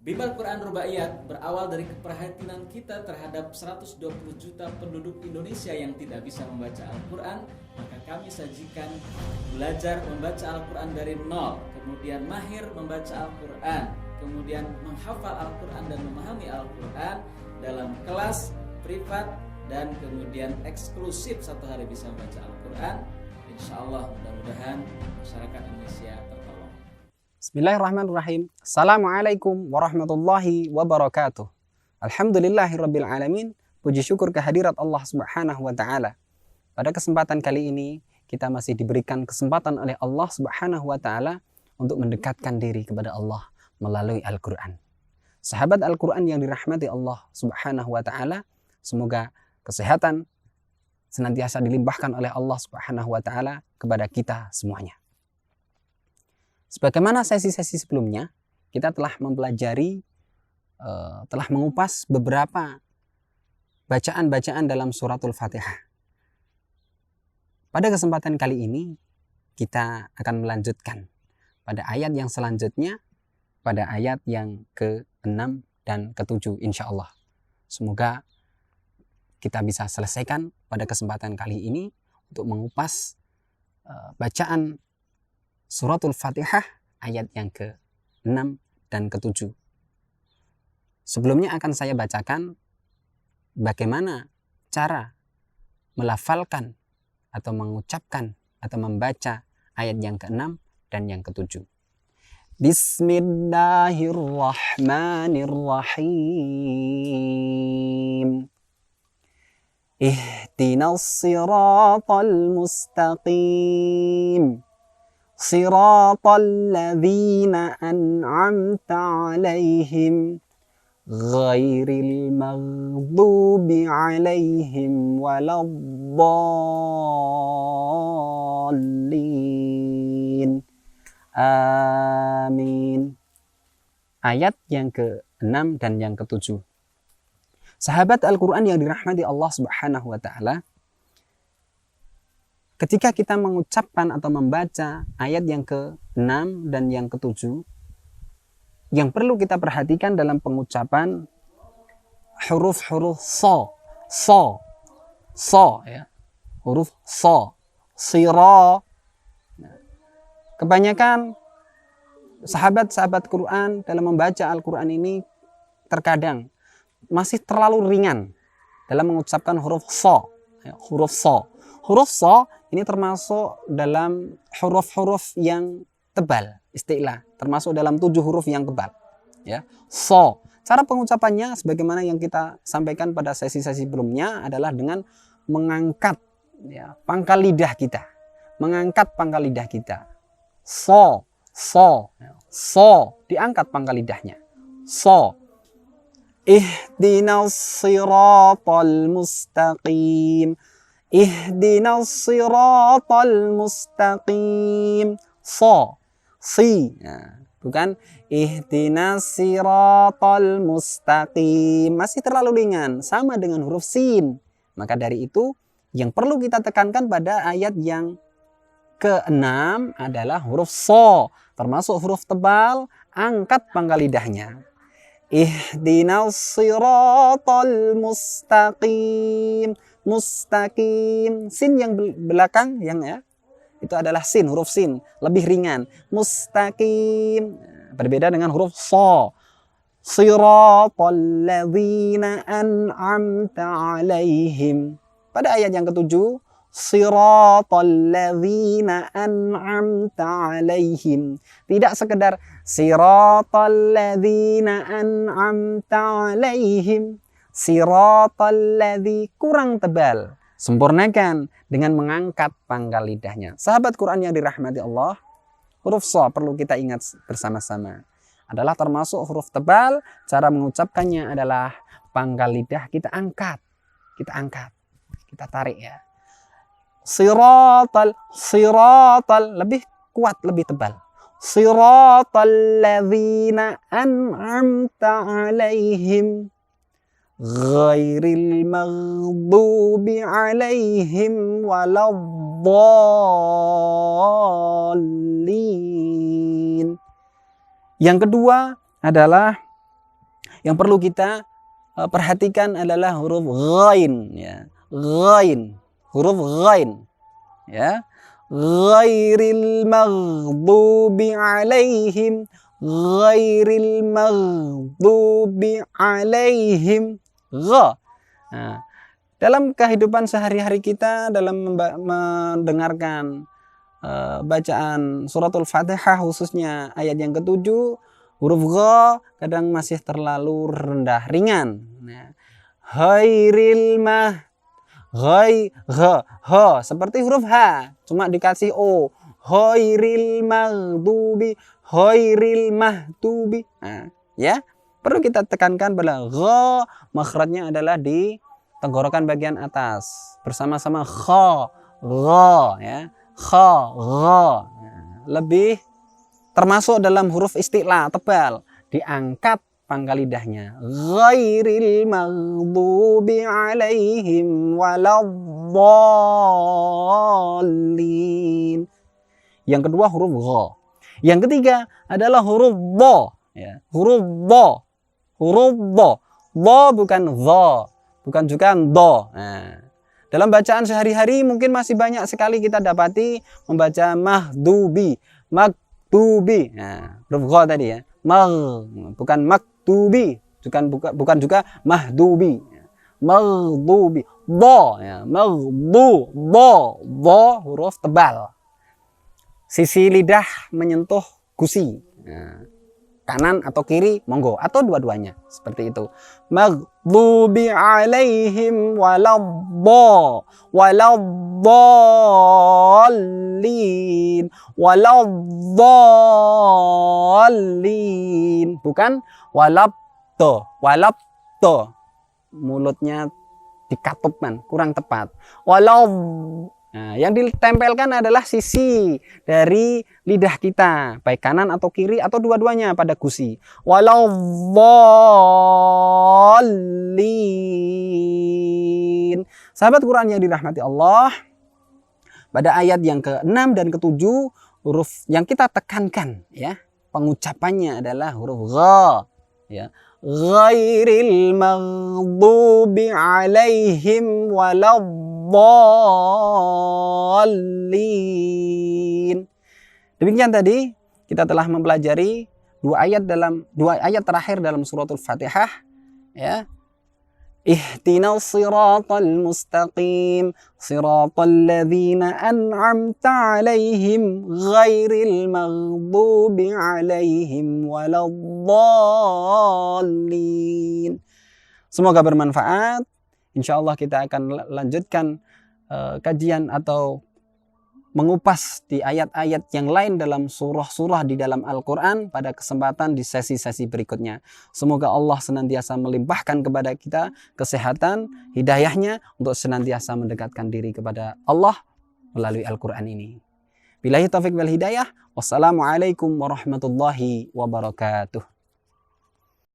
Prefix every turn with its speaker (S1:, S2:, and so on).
S1: Bimbel Quran Rubaiyat berawal dari keprihatinan kita terhadap 120 juta penduduk Indonesia yang tidak bisa membaca Al-Quran. Maka kami sajikan belajar membaca Al-Quran dari nol, kemudian mahir membaca Al-Quran, kemudian menghafal Al-Quran dan memahami Al-Quran dalam kelas privat, dan kemudian eksklusif satu hari bisa membaca Al-Quran. Insya Allah mudah-mudahan masyarakat Indonesia tertolong.
S2: Bismillahirrahmanirrahim. Assalamualaikum warahmatullahi wabarakatuh. Alhamdulillahirabbil alamin. Puji syukur kehadirat Allah Subhanahu wa taala. Pada kesempatan kali ini kita masih diberikan kesempatan oleh Allah Subhanahu wa taala untuk mendekatkan diri kepada Allah melalui Al-Qur'an. Sahabat Al-Qur'an yang dirahmati Allah Subhanahu wa taala, semoga kesehatan senantiasa dilimpahkan oleh Allah Subhanahu wa taala kepada kita semuanya. Sebagaimana sesi-sesi sebelumnya, kita telah mempelajari, telah mengupas beberapa bacaan-bacaan dalam suratul Fatihah. Pada kesempatan kali ini, kita akan melanjutkan pada ayat yang selanjutnya, pada ayat yang ke-6 dan ke-7 insya Allah. Semoga kita bisa selesaikan pada kesempatan kali ini untuk mengupas bacaan suratul Fatihah ayat yang ke-6 dan ke-7. Sebelumnya akan saya bacakan bagaimana cara melafalkan atau mengucapkan atau membaca ayat yang ke-6 dan yang ke-7. Bismillahirrahmanirrahim. Ihdinas siratal mustaqim. Siratal ladzina an'amta 'alaihim ghairil maghdubi 'alaihim waladdallin. Amin. Ayat yang ke-6 dan yang ke-7. Sahabat Al-Qur'an yang dirahmati Allah Subhanahu wa taala, ketika kita mengucapkan atau membaca ayat yang ke-6 dan yang ke-7, yang perlu kita perhatikan dalam pengucapan huruf-huruf so ya. Huruf so, sira. Kebanyakan sahabat-sahabat Quran dalam membaca Al-Quran ini terkadang masih terlalu ringan dalam mengucapkan huruf so, ya, huruf so. Huruf so ini termasuk dalam huruf-huruf yang tebal, istilah, termasuk dalam 7 huruf yang tebal. Ya, so. Cara pengucapannya sebagaimana yang kita sampaikan pada sesi-sesi sebelumnya adalah dengan mengangkat ya, pangkal lidah kita. Mengangkat pangkal lidah kita. So, diangkat pangkal lidahnya. So. Ihdinas siratal mustaqim. Ihdinas siratal mustaqim. So, si, nah, bukan ihdinas siratal mustaqim, masih terlalu ringan, sama dengan huruf sin. Maka dari itu yang perlu kita tekankan pada ayat yang ke-6 adalah huruf so, termasuk huruf tebal, angkat pangkal lidahnya. Ihdinas siratal mustaqim. Mustaqim, sin yang belakang yang ya itu adalah sin, huruf sin, lebih ringan. Mustaqim berbeda dengan huruf so. Siratal ladzina an'amta 'alaihim. Pada ayat yang ke-7, siratal ladzina an'amta 'alaihim. Tidak sekedar siratal ladzina an'amta 'alaihim. Siratal ladzi, kurang tebal. Sempurnakan dengan mengangkat pangkal lidahnya. Sahabat Quran yang dirahmati Allah, huruf so perlu kita ingat bersama-sama. Adalah termasuk huruf tebal. Cara mengucapkannya adalah pangkal lidah kita angkat. Kita tarik ya. Siratal, lebih kuat, lebih tebal. Siratal ladzina an'amta 'alaihim ghairil maghdubi 'alaihim waladdallin. Yang kedua adalah Yang perlu kita perhatikan adalah huruf ghain, ya. Ghain, huruf ghain, ya. Ghairil maghdubi alaihim, ghairil maghdubi alaihim. Gha. Nah, dalam kehidupan sehari-hari kita, dalam mendengarkan bacaan suratul Fatihah, khususnya ayat yang ke-7, huruf gha kadang masih terlalu rendah, ringan. Nah, ghairil mah, ha seperti huruf H, cuma dikasih O. Ghairil maghdubi, ghairil mahdubi. Nah, ya, perlu kita tekankan pada gha, makhrajnya adalah di tenggorokan bagian atas bersama-sama kha, gha, ya. Kha, gha. Lebih termasuk dalam huruf isti'la, tebal, diangkat pangkal lidahnya. Ghairil maghdubi alaihim waladdallin. Yang kedua huruf gha. Yang ketiga adalah huruf dha, ya. Huruf dha. Huruf dha. Dha bukan dha, bukan juga do. Nah, dalam bacaan sehari-hari mungkin masih banyak sekali kita dapati membaca mahdubi, maktubi. Nah, huruf gha tadi, ya. Bukan maktubi, bukan juga mahdubi. Maghdubi, do, ya. Maghdu, do huruf tebal. Sisi lidah menyentuh gusi. Nah, kanan atau kiri monggo, atau dua-duanya seperti itu. Maghdubi alaihim waladdallin, waladdallin, bukan walabto, mulutnya dikatupkan, kurang tepat. Nah, yang ditempelkan adalah sisi dari lidah kita, baik kanan atau kiri atau dua-duanya pada gusi. Waladdallin. Sahabat Quran yang dirahmati Allah, pada ayat yang ke-6 dan ke-7, huruf yang kita tekankan, ya, pengucapannya adalah huruf gha, ya. Ghairil maghdubi alaihim waladdallin. Demikian tadi kita telah mempelajari dua ayat terakhir dalam suratul Fatihah, ya. Ihdinas siratal mustaqim, siratal ladzina an'amta alaihim, ghairil maghdubi alaihim waladdallin. Semoga bermanfaat. Insyaallah kita akan lanjutkan kajian atau mengupas di ayat-ayat yang lain dalam surah-surah di dalam Al-Quran pada kesempatan di sesi-sesi berikutnya. Semoga Allah senantiasa melimpahkan kepada kita kesehatan, hidayahnya untuk senantiasa mendekatkan diri kepada Allah melalui Al-Quran ini. Billahi taufiq wal hidayah. Wassalamualaikum warahmatullahi wabarakatuh.